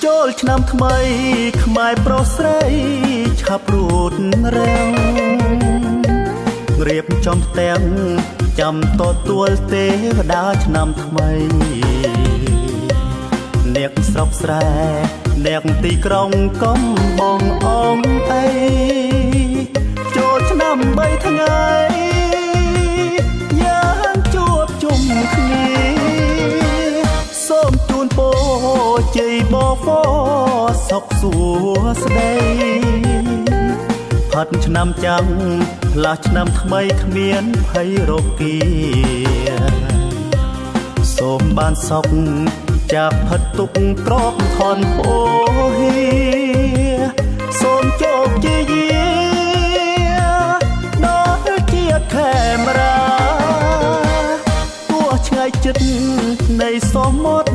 ចូលឆ្នាំថ្មីខ្មែរប្រុសស្រីឆាប់រួតរាំងរៀបចំផ្ទាំងចាំទទួលទេវតាឆ្នាំថ្មីអ្នកស្រុកស្រែអ្នកទីក្រុងកំបងអងអីចូលឆ្នាំ3ថ្ងៃយ៉ាងជួបជុំគ្នាសូមជូនពរជ័យបបោសុខសួស្តីផាត់ឆ្នាំចាំងផ្លាស់ឆ្នាំថ្មីគ្មានភ័យរគាសូមបានសុខจากพัดตุกตรอกทอนโพฮีសូមโชคជាយាដល់ជាតិខេមរាទោះឆ្ងាយចិត្តនៃសមុទ្រ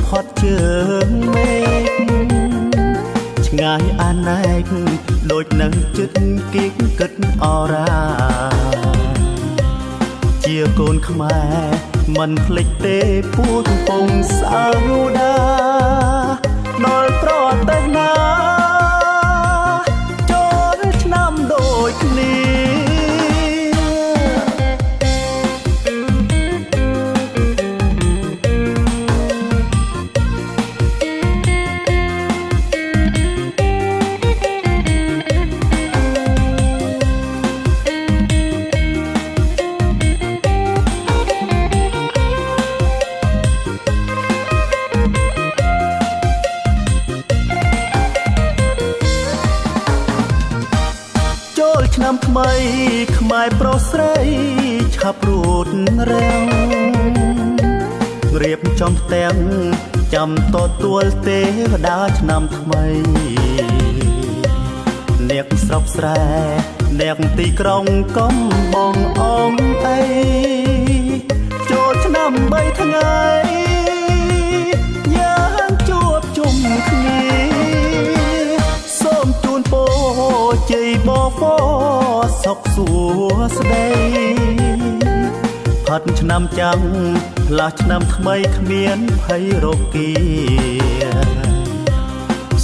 ផាត់ជើងមេឃឆ្ងាយអាណែកដូចនៅចិត្តគៀកគិតអរាជាកូនខ្មែរមិនភ្លេចទេពួតកំពង់សាវតាដល់ប្រទេសណាចូលឆ្នាំដូចគ្នាឆ្នាំថ្មីខ្មែរប្រុសស្រីឆាប់រួតរាំងរៀបចំផ្ទាំងចាំទទួលទេវតាឆ្នាំថ្មីអ្នកស្រុកស្រែអ្នកទីក្រុងកំបងអងអីចូលឆ្នាំ3ថ្ងៃយ៉ាងជួបជុំគ្នាសូមជូនពរជ័យបបោសុខសួស្តីផាត់ឆ្នាំចាំងផ្លាស់ឆ្នាំថ្មីគ្មានភ័យរគា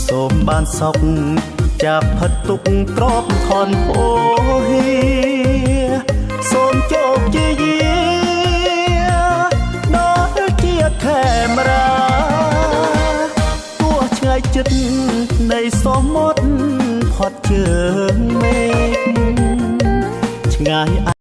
សូមបានសុខจากพัดตุกตรอกทอนโพฮีសូមโชคជាយាដល់ជាតិខេមរាទោះឆ្ងាយចិត្តនៃសមុទ្រផាត់ជើងមេឃឆ្ងាយ